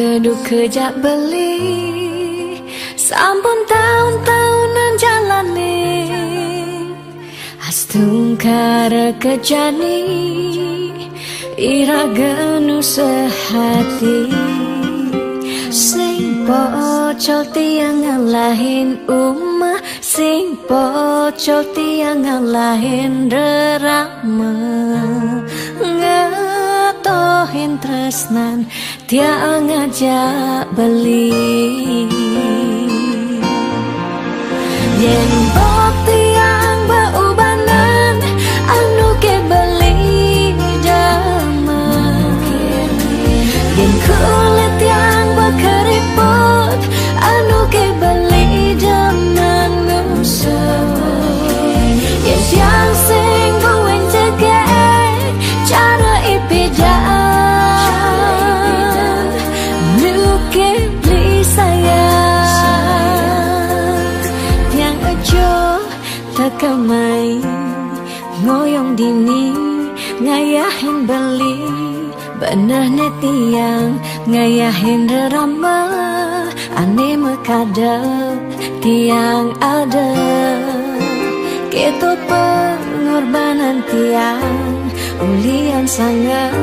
keduk kejak beli sampun tahun-tahunan jalani astungkara kejani ira genu sehati sing pocol tiang ngalahin umah sing pocol tiang ngalahin rerama ngetohin tresnan tiang ngajak beli yen bok tiang beubanan anu ke beli dama yen kulit tiang berkeriput anu ke beli dama yen tiang sing buin jegek cara ipidan nuke beli sayang tiang ejo tekamai ngoyong dini ngayahin beli benah netiang ngayahin rerama ane mekadep tiang ada keto pengorbanan tiang ulian sangat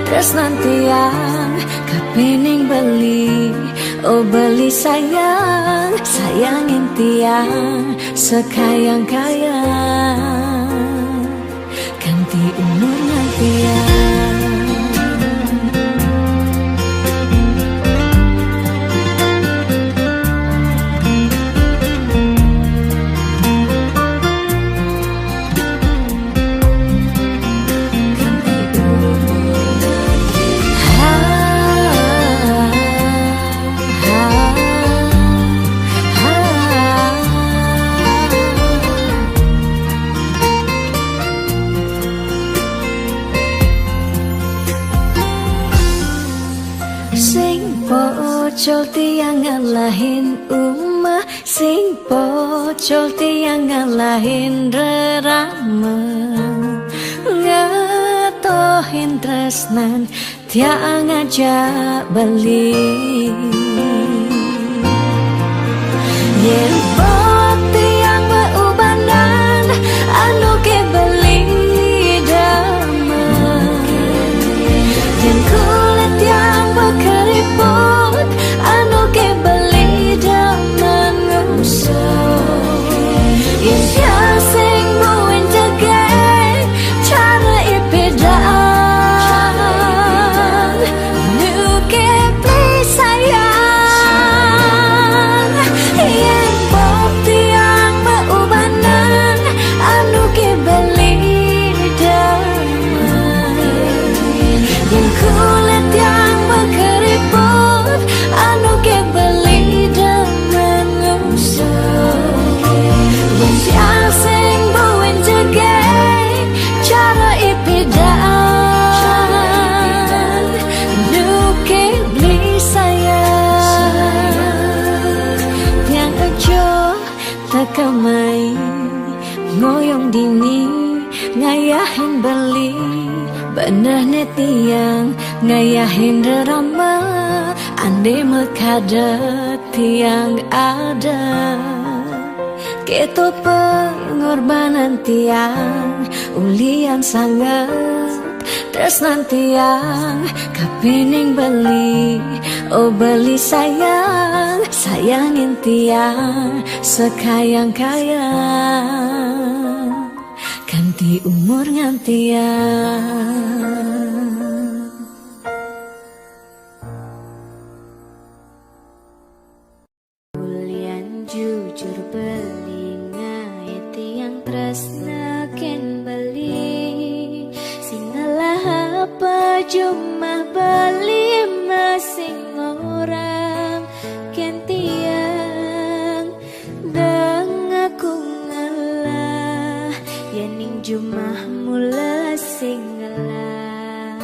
tresnan tiang kapening beli oh beli sayang sayangin tiang sekayang-kayang ganti umurnya tiang pocol tiang ngalahin umah sing pocol tiang ngalahin rerama ngetohin tresnan tiang ngajak beli yen bok tiang beubanan anu ke beli dama yen kulit tiang berkeriput anu ke beli daman ngusuk yen tiang sing buin jegek cara ipidan nuke beli sayang yen bok tiang beubanan anu ke beli daman yen kulit tiang berkeriput anu ke beli daman ngusuk yen tiang sing buin jegek cara ipidan nuke beli sayang tiang ejo tekamai ngoyong dini ngayahin beli benah netiang ngayahin rerama ande mekadet tiang ada keto pengorbanan tiang ulian sangat tresnan tiang kapening beli oh beli sayang sayangin tiang sekayang-kayang ganti umur ngantiang ulian jujur beli ngae tiang tresna ken beli singalah apa cuma beli masing orang ken tiang deng aku ngalah yening jumah mula sing ngalah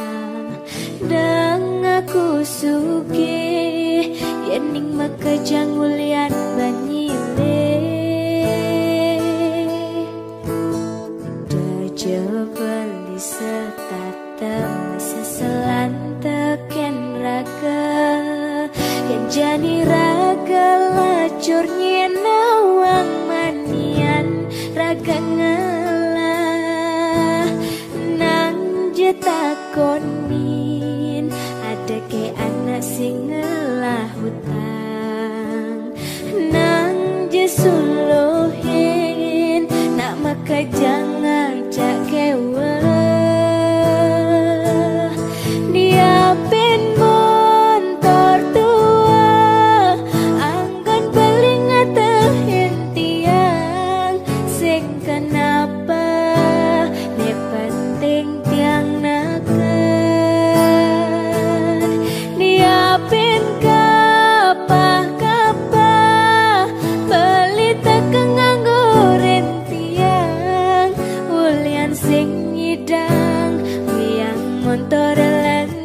deng aku sugih yening makejang ulian banyile daja beli setatem seselan teken raga takonin ada ke anak sing ngelah hutang nang jesuluhin nak maka jangan jak kewa dia pen montor tua anggon paling ngatahin tiang sing kenapa ne penting tiang nakan dia pen kapah beli tak nganggurin tiang ulian sing nyidang yang montor langis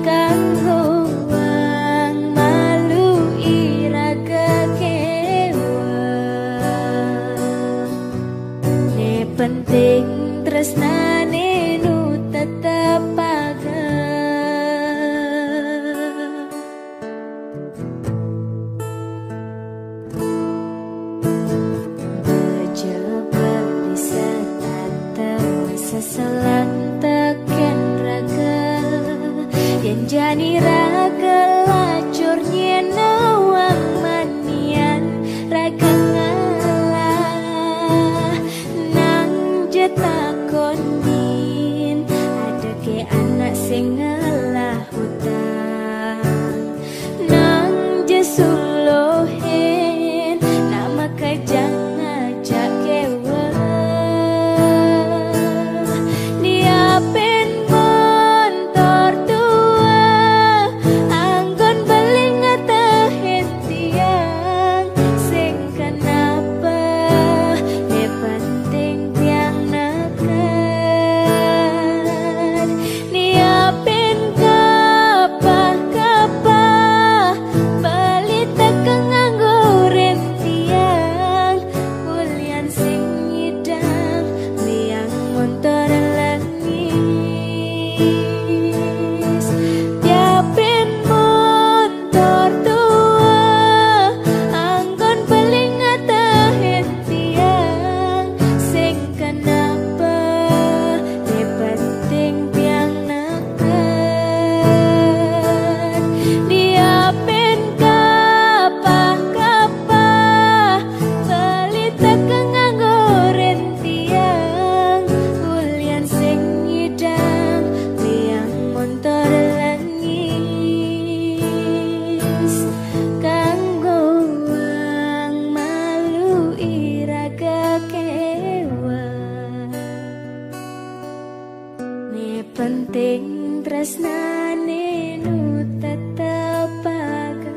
kanggo wang malu iraga kewa ne penting tresnane nu tetep paga berjebak bisa tatap seselan teken raga yang jani raga lacurnya nawang manian raga ngalah nang jetakonin ada ke anak sing ngalah hutang nang jesuluhin nama kajang ngajak kewa dia pen montor tua anggon baling ngatahin tiang sing kenapa ne penting tiang nakan dia pen kapah bali tak nganggurin tiang ulian sing nyidang liang montor langis dia pen montor tua anggon paling ngatahin tiang sing kenapa ne penting tiang nakan dia pen kapah bali tak nganggurin tiang ulian sing nyidang liang montor langis kanggo wang malu iraga kewa ne penting tresnane nu tetep paga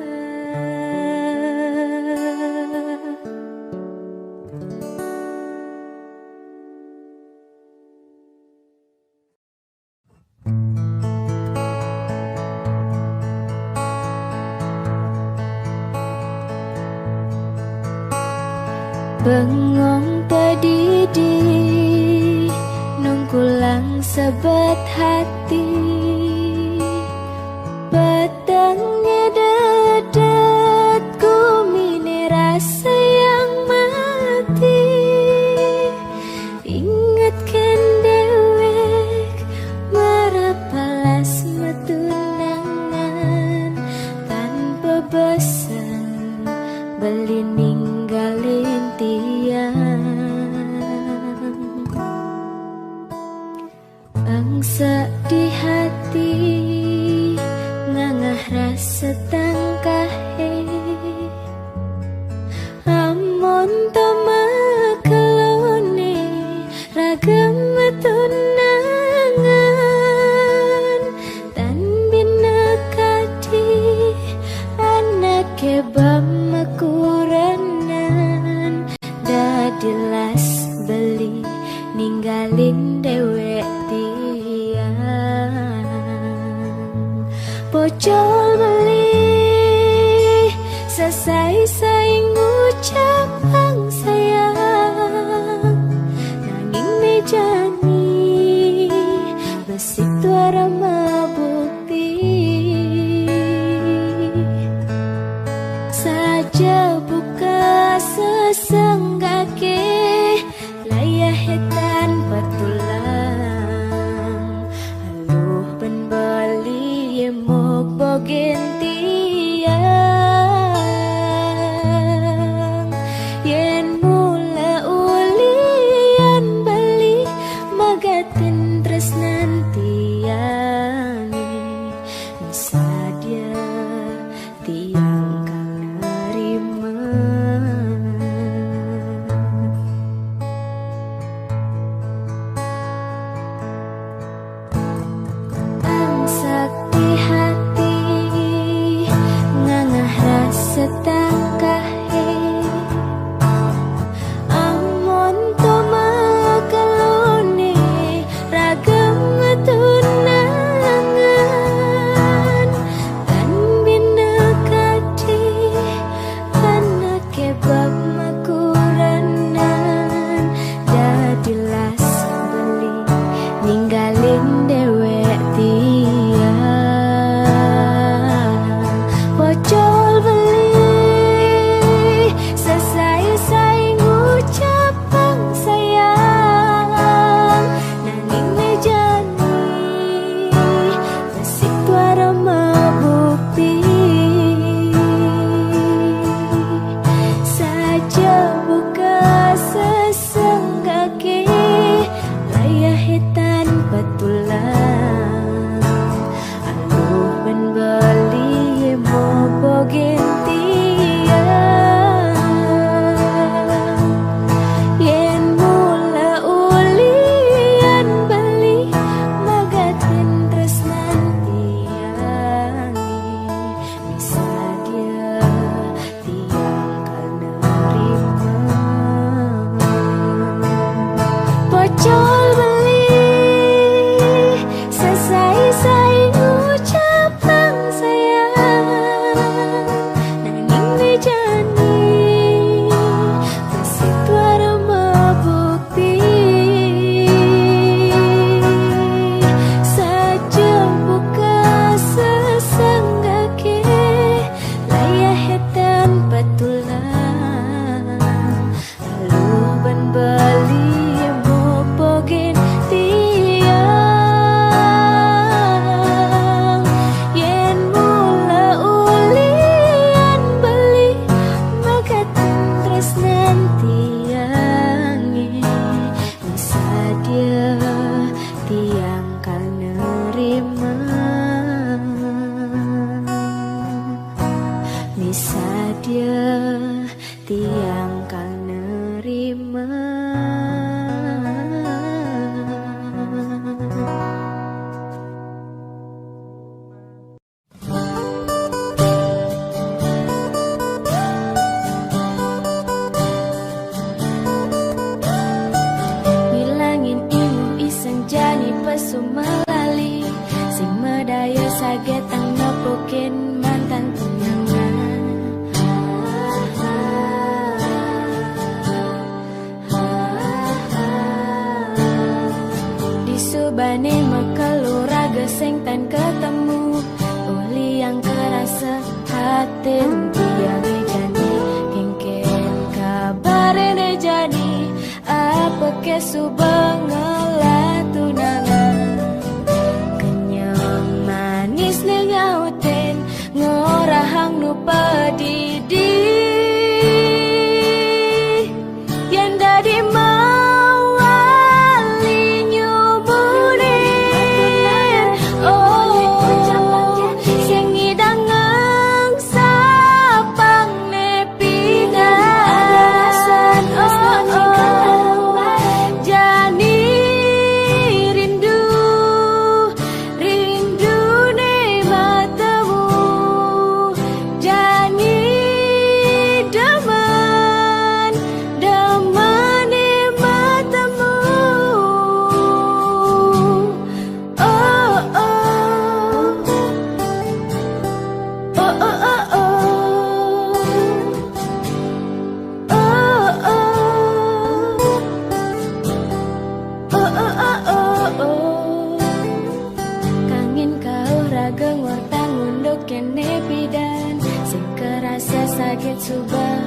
bengong pedidi nungkulang sebet hati petangnya dedatku mine rasa yang mati ingatkan dewek merapalas metunangan tanpa besan beli ninggalin tiang angsa di hati ngangah rasa tangkahe amon tama kelone ragam tunangan tan bina kadi anak kebam makuranan dadilas beli ninggalin dewek tiang pocol beli selesai saing ucapan sayang nanging mejani besik tuara mabukti saja sesenggake layah hetan betulan pesu melali, sing medaya saget tang nepukin mantan tunangan. Disubane mekelura geseng tan ketemu, uli yang kerasa hati tiang jani, kengken kabarene jani, apa kesubangelah tunangan. Kenyang manis ne nyauten, ngorahang nu padidi, yang dadi mawali nyumunin. Oh, sing ngidang sapang nepingan. Oh, jani rindu, rindu ne matamu, jani daman, daman ne matamu. Oh, oh, oh, oh, oh, oh, oh, oh, oh, oh, oh, oh. Kangin kau raga ngorta ngunduk kene bidan, sing kerasa sakit subah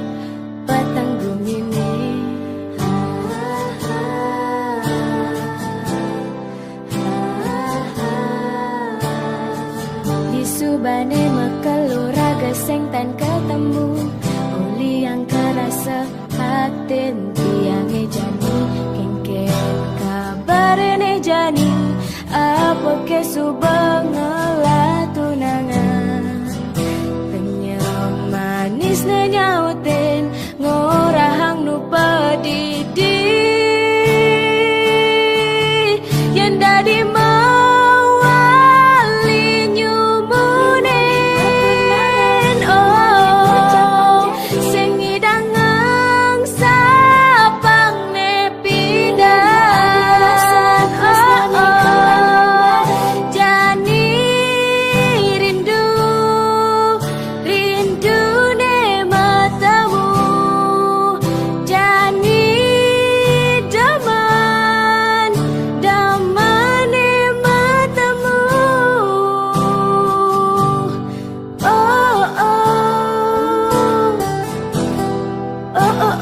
patang gumine. Disubane mekelura geseng tan ketemu, uli yang kerasa hatin tiange jani, kengken kabarene jani, apa kesubangelah tunangan. Kenyang manis ne nyautin, ngorahang nu padidi, yang dadi mawali nyumunin. Oh, sing ngidang sapang nepindan. Oh, oh, jani rindu, rindu ne matamu, jani daman, daman ne matamu. Oh, oh, oh, oh, oh, oh, oh,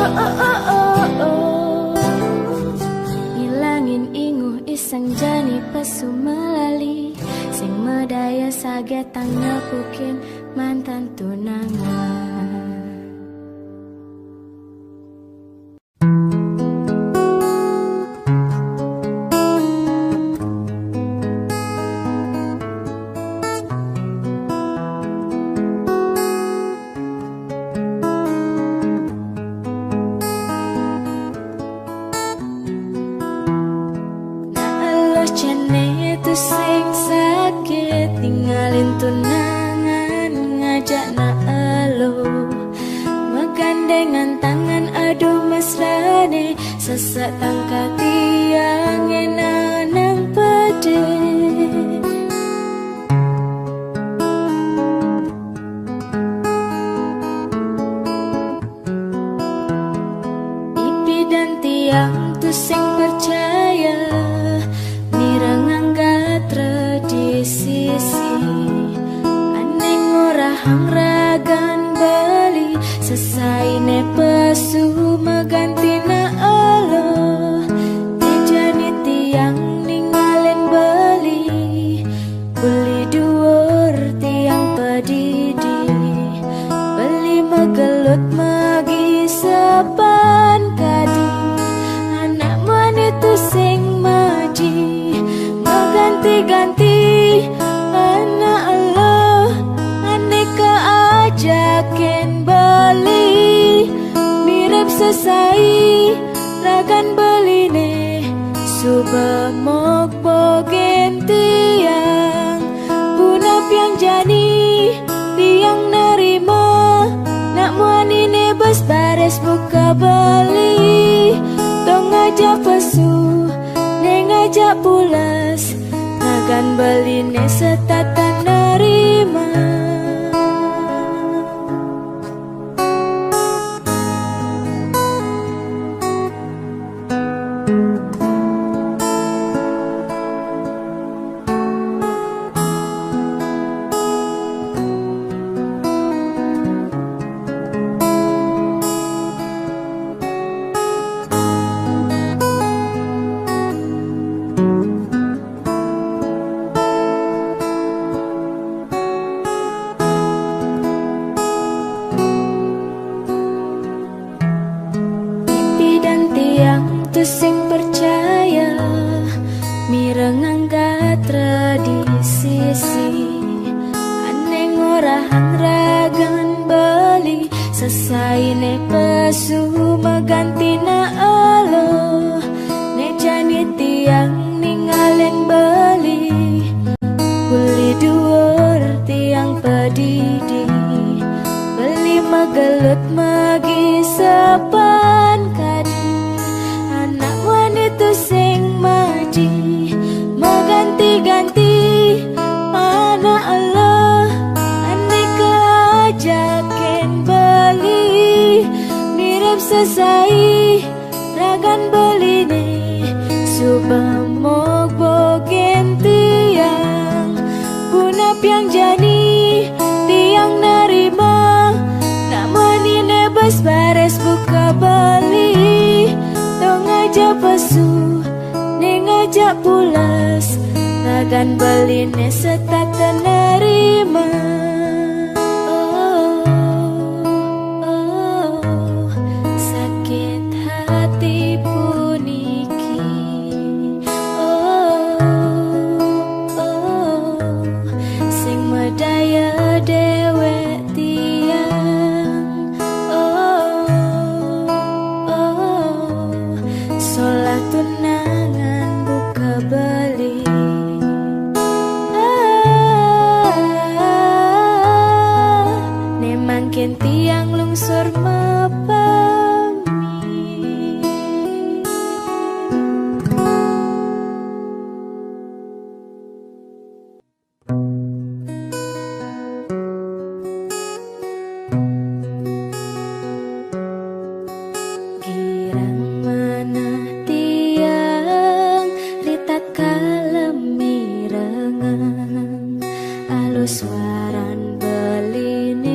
oh, oh, oh, oh. Ngilangin inguh iseng jani pesu melali, sing medaya saget tang nepukin mantan tunangan. Naeloh jane tu sing sakit, tinggalin tunangan ngajak naeloh, megandengan tangan aduh mesrane, sesak tangka tiang enanang pede. Ipi dan tiang tu sing percaya, nirengangga tradisi, aneng orahang ragan bali, sesaine pesu meganti na Allah, tejani tiang ninggalin bali, beli duur tiang pedidi, beli megelut magi sepan kadi, anak mana tu sing maji, meganti-ganti anak Allah, aneka ajaken beli, mirip sesai ragan beline, subah mok bogen tiang, punap yang jani tiang nerima, nak wanine bos bares buka beli. Tong ngajak pesu, neng ngajak pulas, nagan beline setata nerima. Sing percaya mireng angga tradisi aneng orahan ragan beli sesaine pesu maganti na alo ne jani tiang ningalen beli dhuwur tiang pedidi beli magelut magi sepan kadi anak wanita sing maji maganti-ganti mana Allah ane keajakin beli mirip sesai ragan beli ne subah mogbogen tiang punap yang jani tiang nerima namun ini bes bares buka beli tong ngajak pesu neng ngajak pulas ragan beli ne setata nerima. Sakit hati puniki sing medaya dewek tiang solat tunangan buka beli ne mangkin tiang lungsur mapami. Girang mana tiang litat kalem mirengan alus waran beline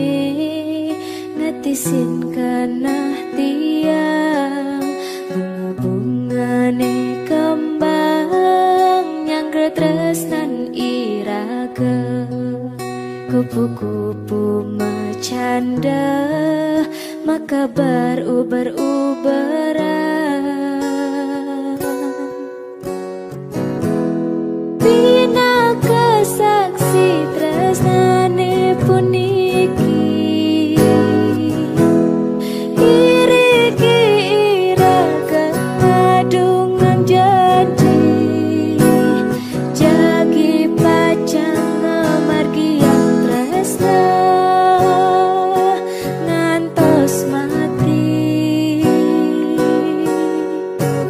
ngetisin kenah tiang bunga-bungane kembang yang tresnan iraga kupu-kupu macanda maka beruber-uberan bina kesaksi tresnane puniki iriki iraga adungan janji jagi pacang amargi yang tresna ngantos mati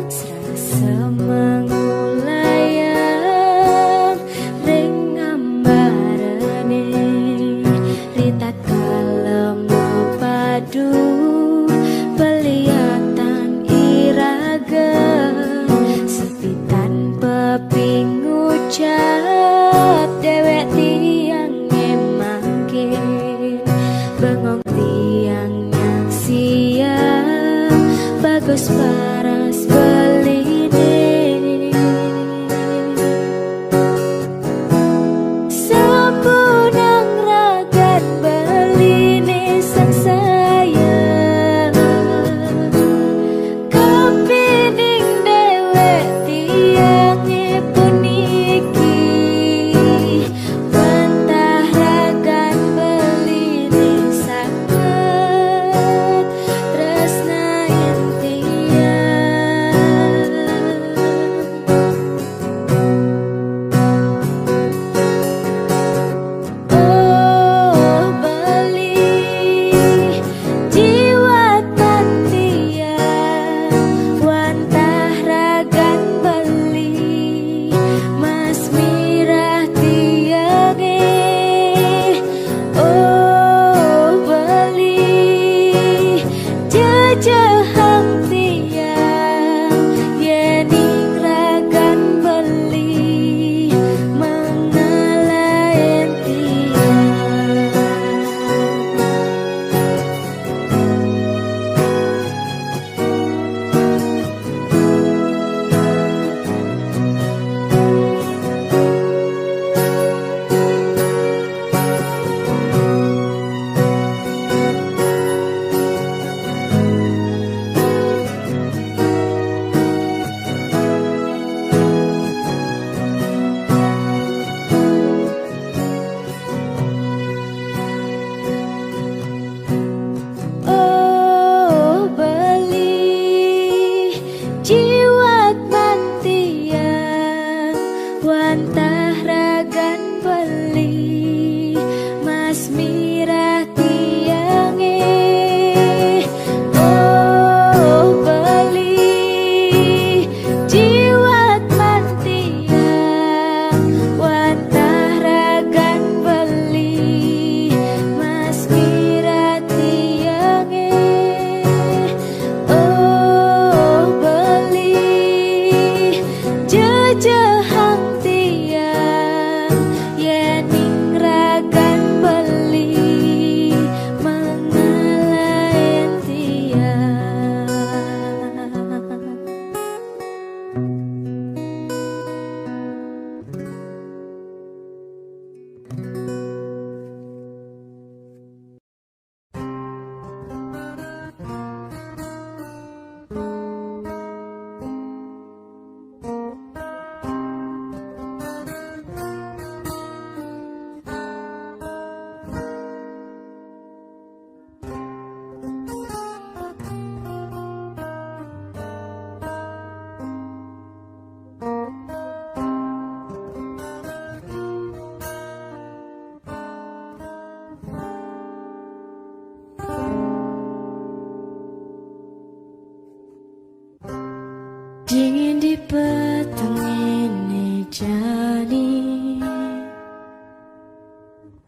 serasa mengulayang ring gambarane ritat kalem padu peliatan iraga sepi tanpa pingucap dewek tiang emangkin bengong tiang siang bagus paras beline sampunang ragan beline sang sayang kepining dewek tiang puniki bantah ragan beline sangat tresna yang tiang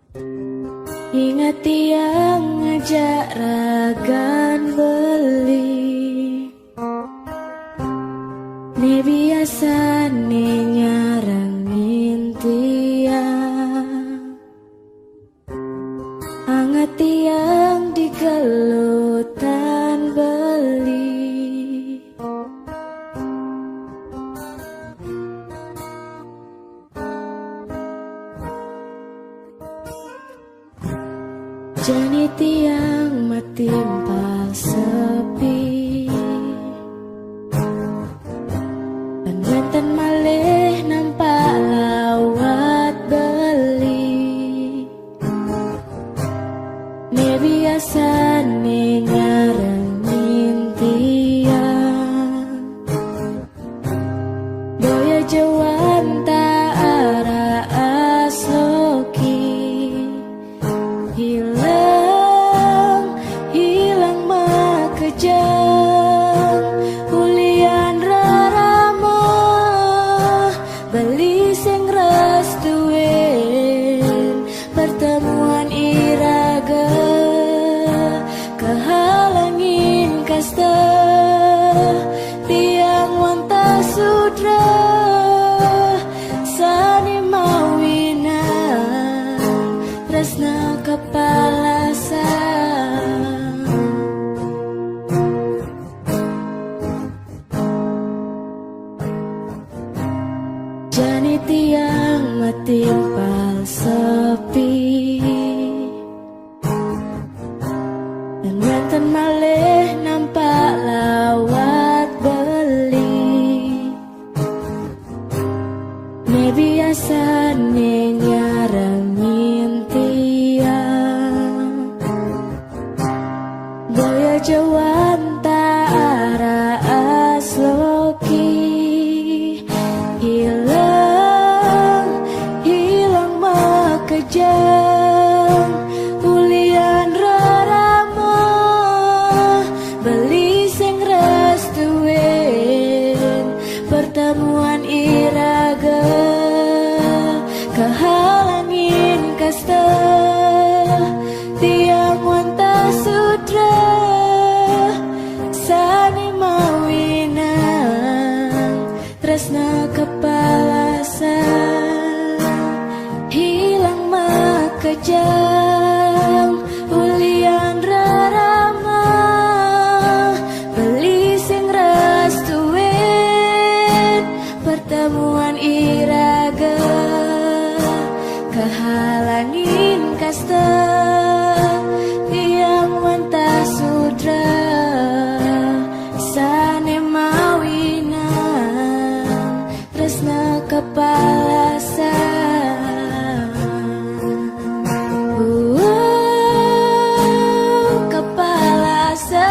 Ingat yang ngajak ragan beli, ne biasa ne nyarangin tiang, angat tiang di gelutan beli. Jani tiang matimpal sepi, dan wenten malih nampak lawat beli. Ne biasa ne nyarengin tiang, boya jawan tak arah asloki. Hilang makejang ulian rarama, beli sing restuin pertemuan iraga, kehalangin kasta tiang wanta sudra sani mawinan tresna kepala sang. Jani tiang matimpal sepi, dan wenten malih nampak lawat beli. Ne biasa ne nyarengin tiang, boya jawan tak arah asloki. Hilang makejang ulian rarama, beli sing restuin pertemuan iraga, kehalangin kasta tiang wanta sudra sani mawinan tresna kepala sang. Hilang makejang ulian rarama, beli sing restuin pertemuan iraga, kehalangin kasta tiang wanta sudra sane mawinan tresna kepala sang. Kepala sang,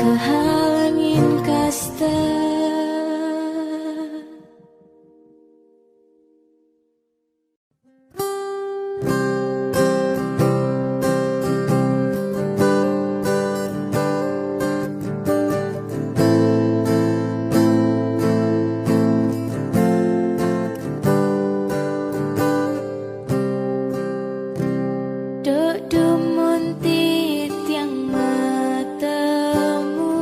kehalangin kasta. Duk dumun tiang matemu,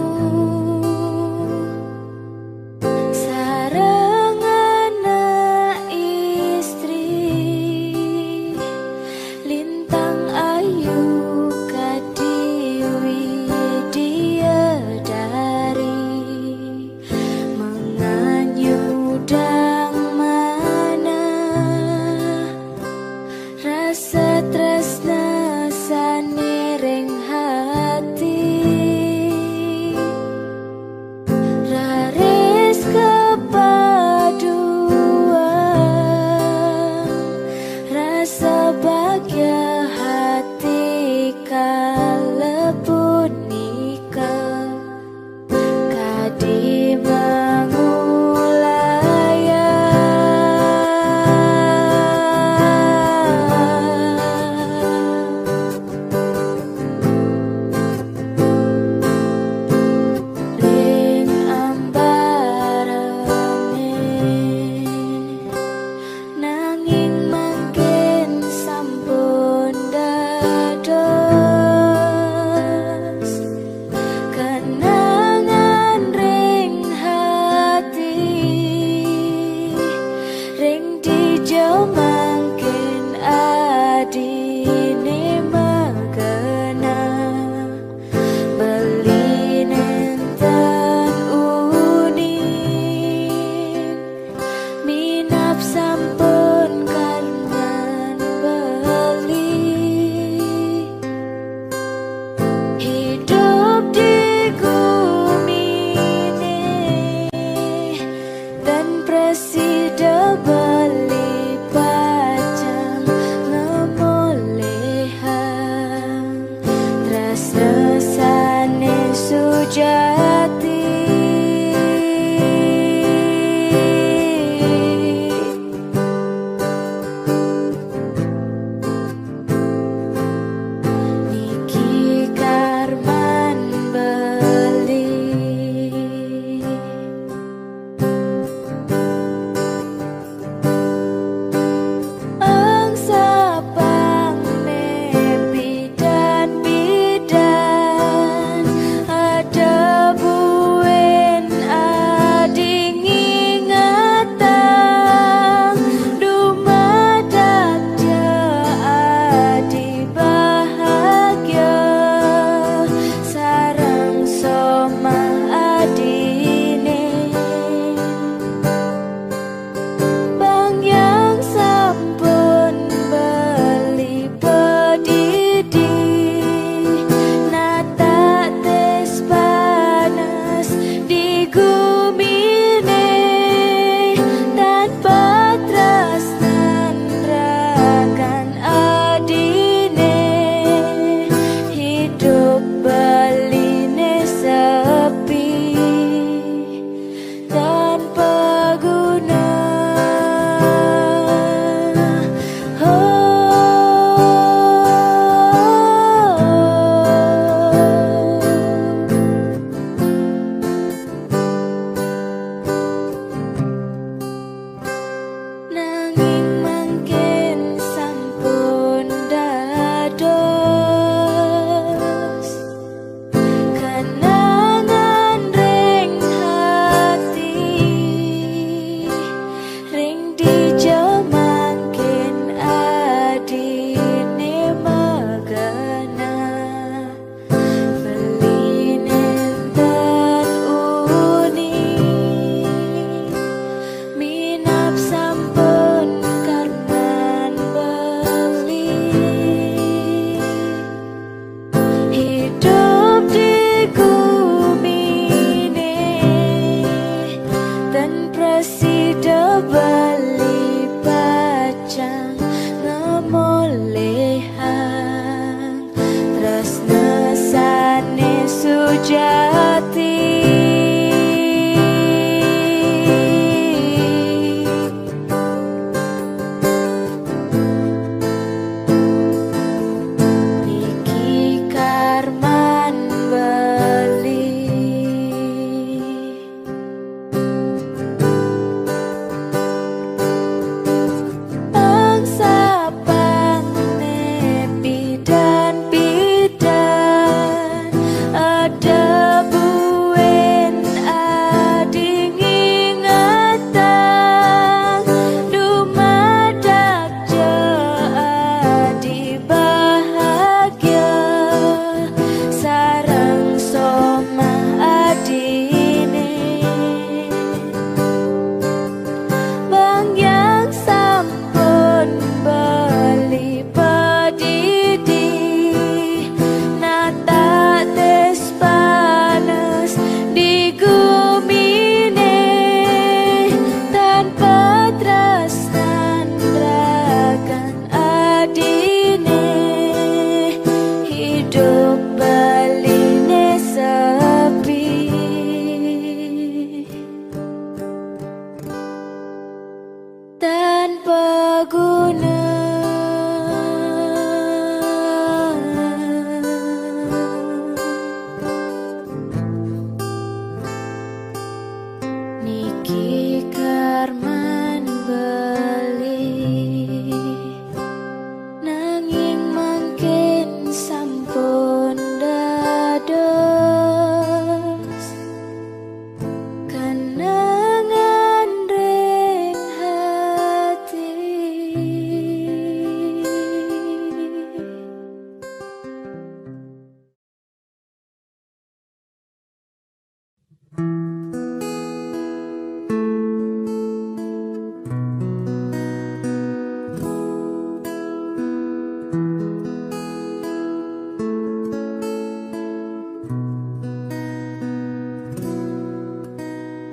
Karman beli nanging mangkin sampun dados kenangan ring hati.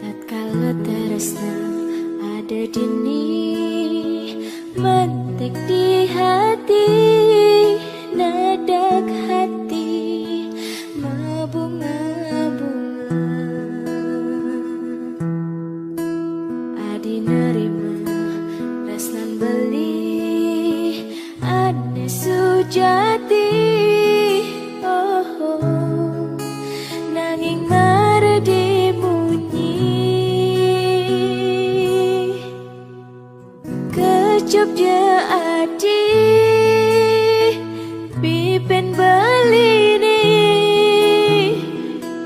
Tatkala tresna ada dini mentik di hati, nadak hati mabunga-bunga. Adi nerima tresnan beli ane sujati. Oh, oh. Nanging maredi kecup dia adi pipen belini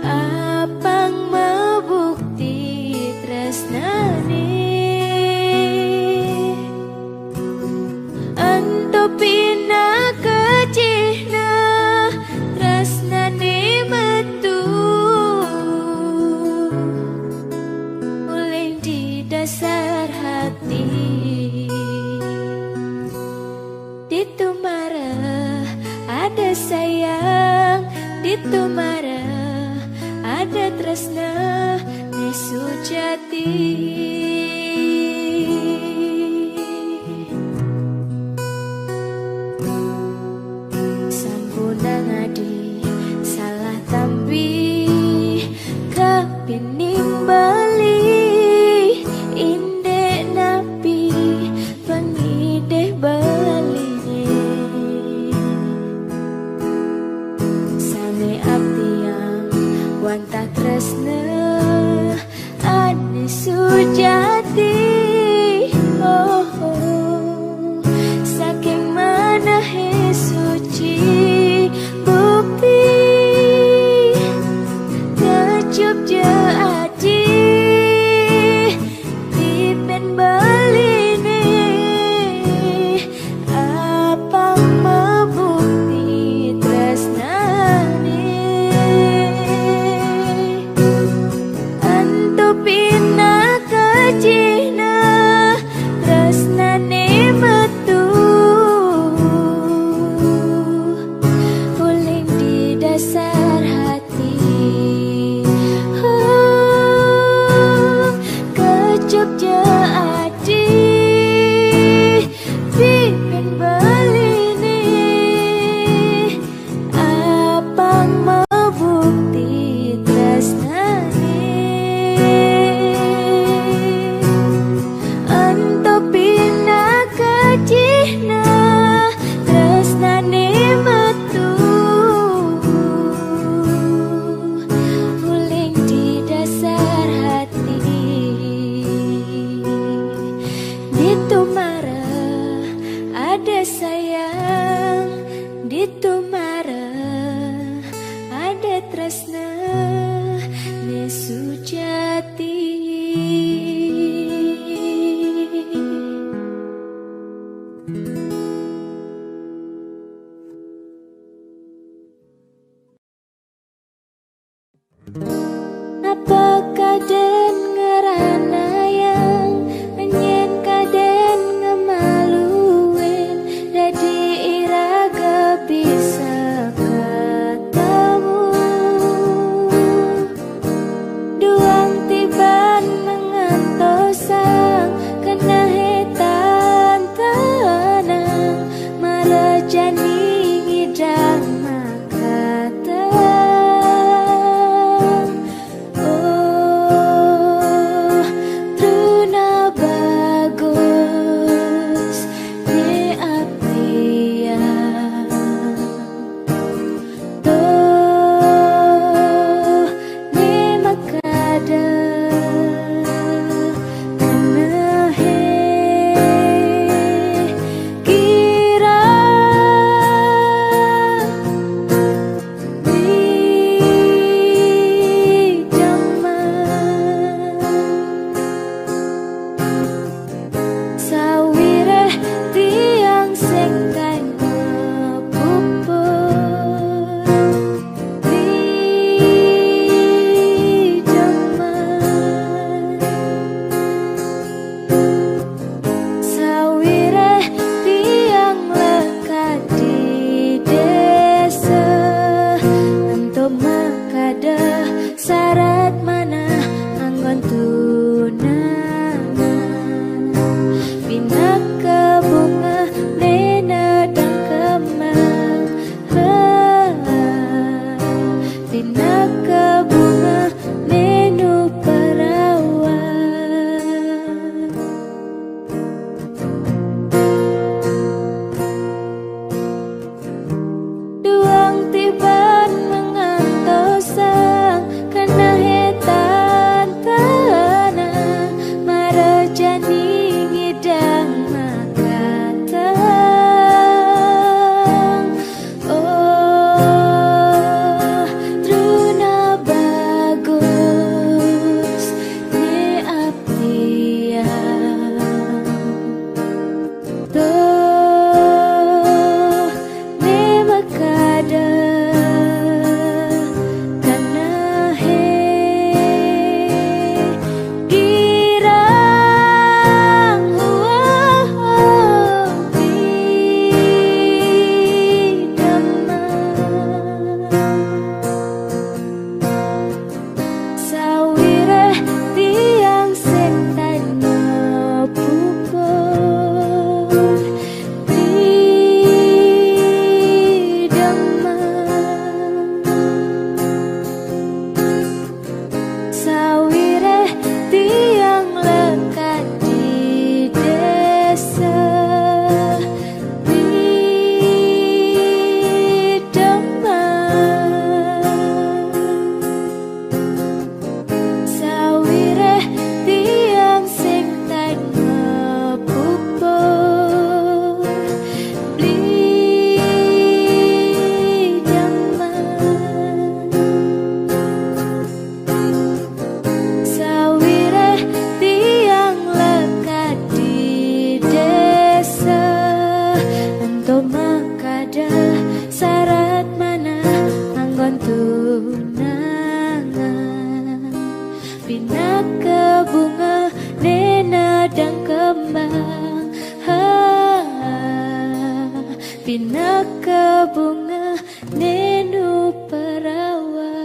apang mabukti tresnani anto pina kecihna tresnani metu mulai di dasar hati. Ditumara ada sayang, ditumara ada tresna ne sujati. Sampuna ngadi salah tampi kapining bali indek napi pengideh bali wanta tresna ane sujati. Oh, oh. Saking mana suci bukti kecup je adi pipen beline apang mabukti tresnani pina kecihna tresnane metu uling di dasar hati. Kecup je adi pipen beline apang mabukti tresnane kecihna tresnane metu uling di dasar hati. Ditumara ada sayang, ditumara ada tresna ne sujati. Apa kaden ngerana yang nyen kaden ngemaluin dadi iraga bisa katamu duang tiban mengantosang kena hetan tanang marajani ngidang makata. Oh Pinaka bunga nena dan kembang, pinaka bunga nenu perawan.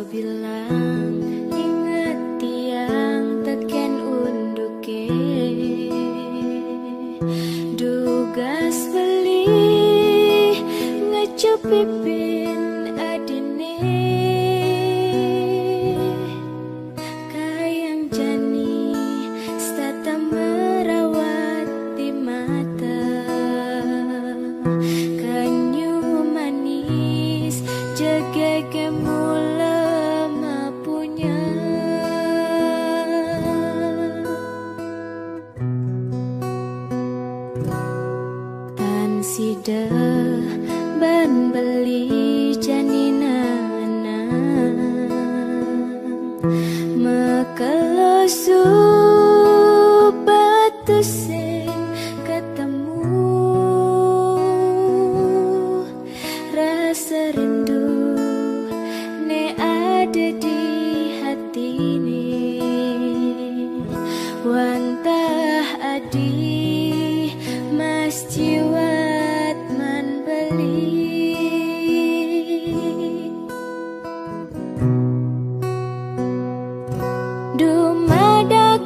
Bilang ingat tiang teken unduke, dugas beli ngecup pipin adine, kayang jani stata merawat di mata, kanyu manis jegege mula sida ban beli janinana mekelosu batu sing ketemu, rasa rindu ne ada di hati ini, wantah adi mas jiwat man beli, dumadak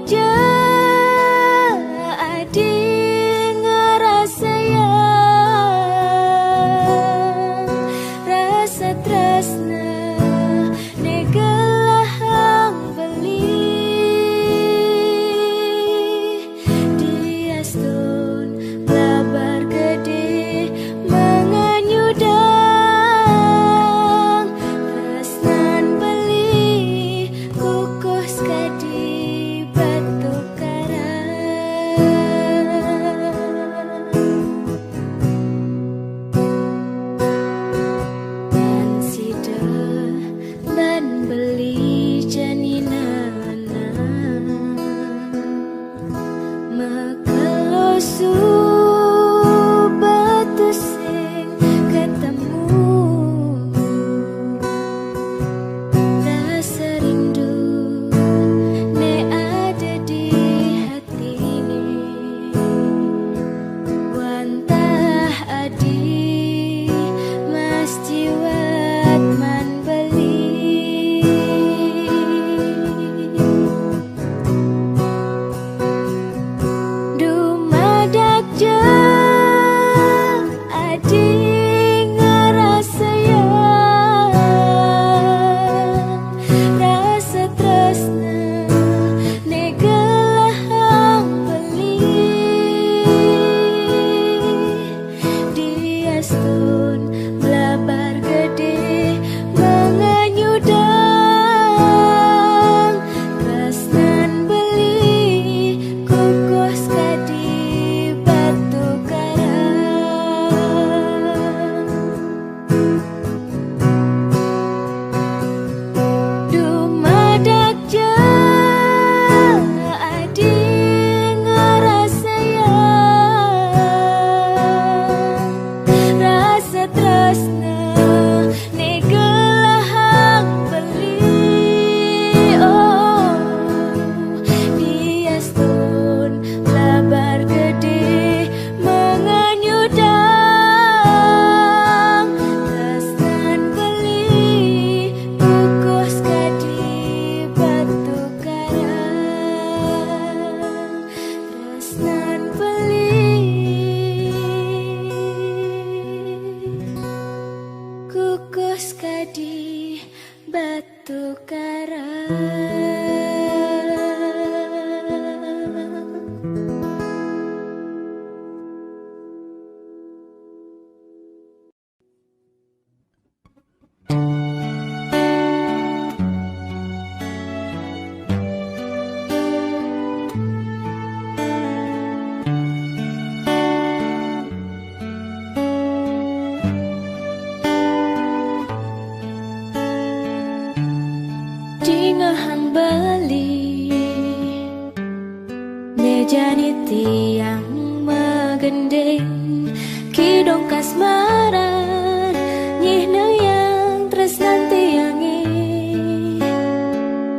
gending kidong kasmaran nyihna yang tresnan tiangi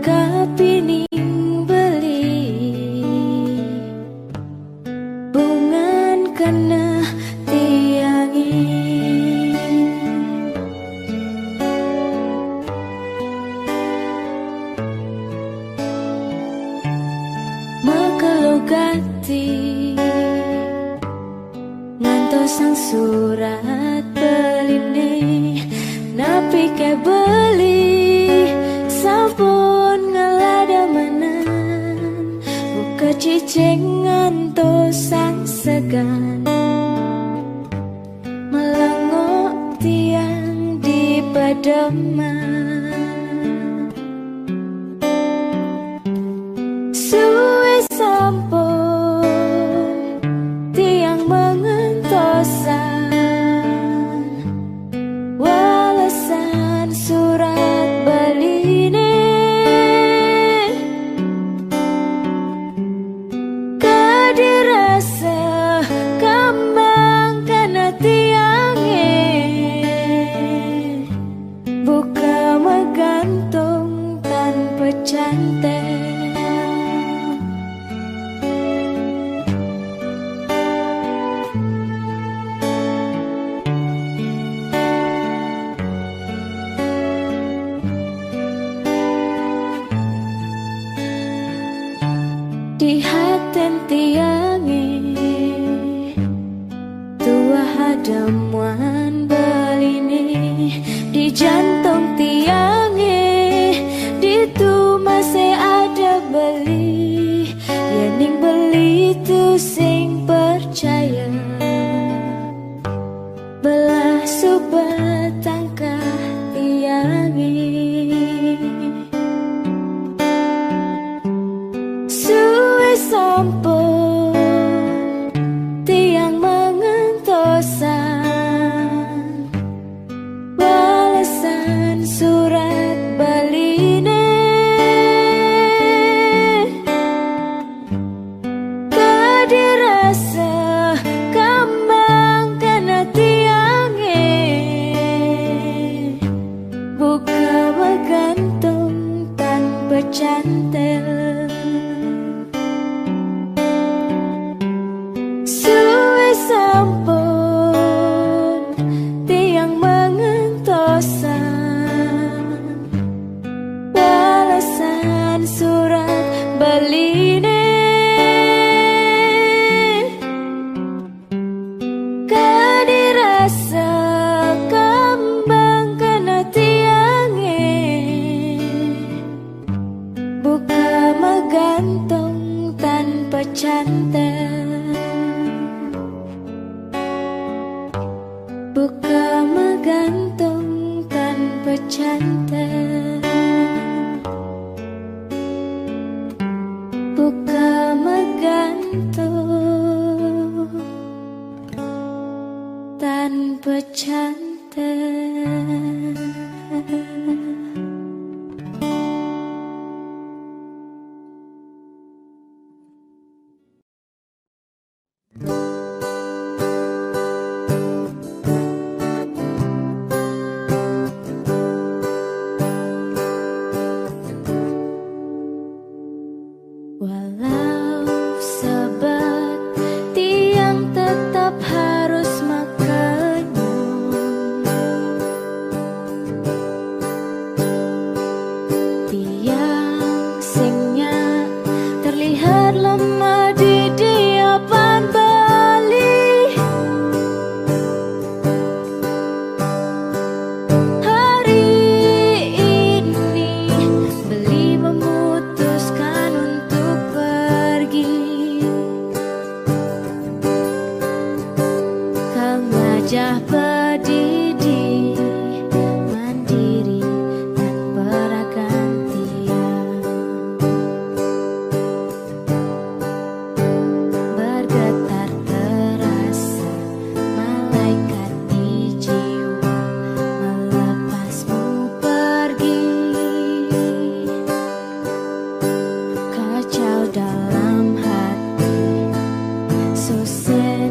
kapining beli bungan kena tiangi makelogati ngantos sang surat beline napi ke beli sampun ngeladamanan buka cicing ngantos sang segan melengok tiang di pedoman suwe sampun tiang mengentosan walesan surat beline kadirasa kambang kena tiange buka megantung tanpa cantik di haten tiange tua hadamuan beline di jantung tiange di tu masih ada beli yening beli tu sing percaya belah sobat tangkah tiange sampun tiang mengentosan walesan surat beline kadirasa kambang kena tiange buka begantung tanpa cantel sampun tiang mengentosan walesan surat beline kadirasa kambang kena tiange buka megantung tanpa cantel buka megantung tanpa cantel buka megantung tanpa cantel. Walau sabat tiang tetap harus makannya tiang singnya terlihat lemah di diapan Bali hari ini beli memutuskan untuk pergi kang wajah berdiri mandiri tanpa gantian bergetar terasa malaikat di jiwa melepasmu pergi kacau dalam hati so sad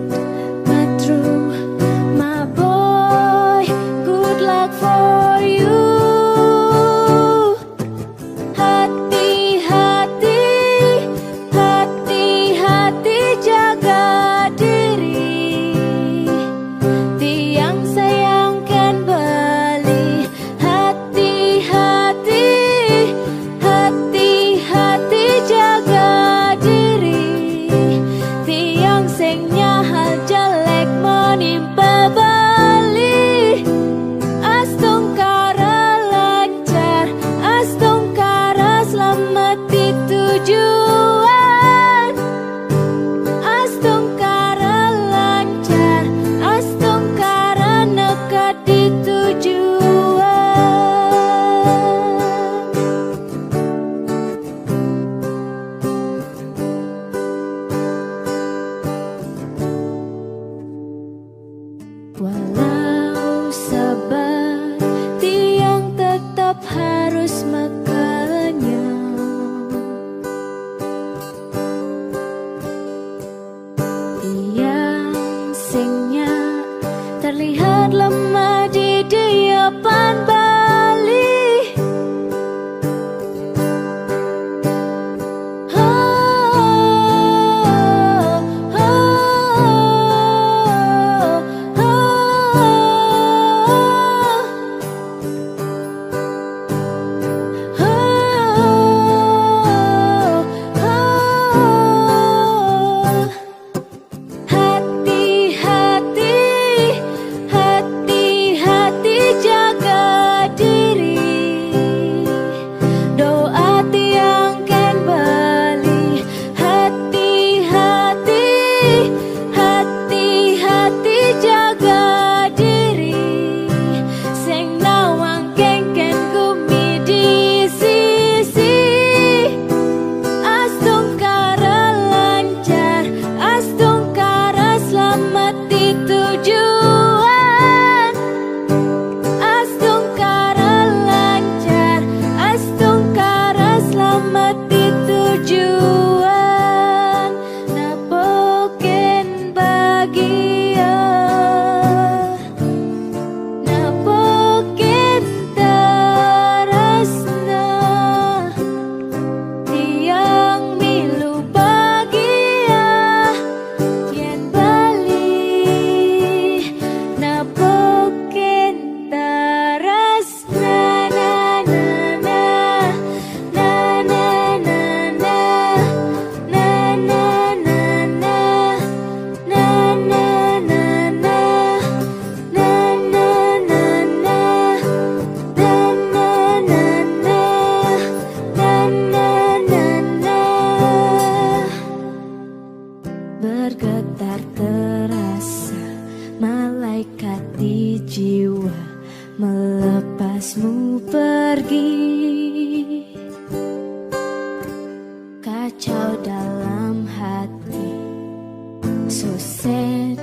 So sad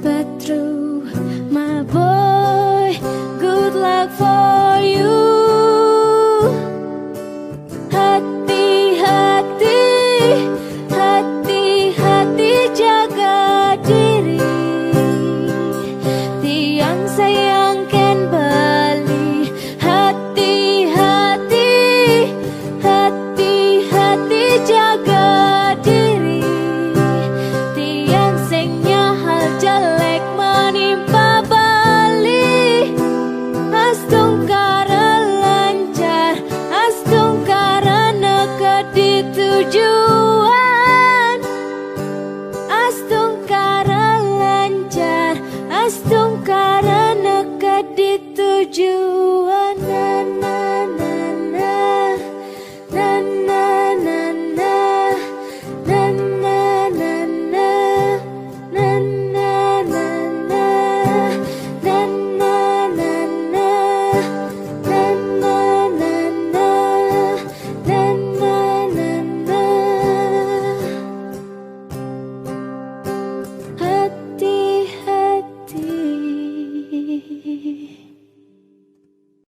but true, my boy. Good luck for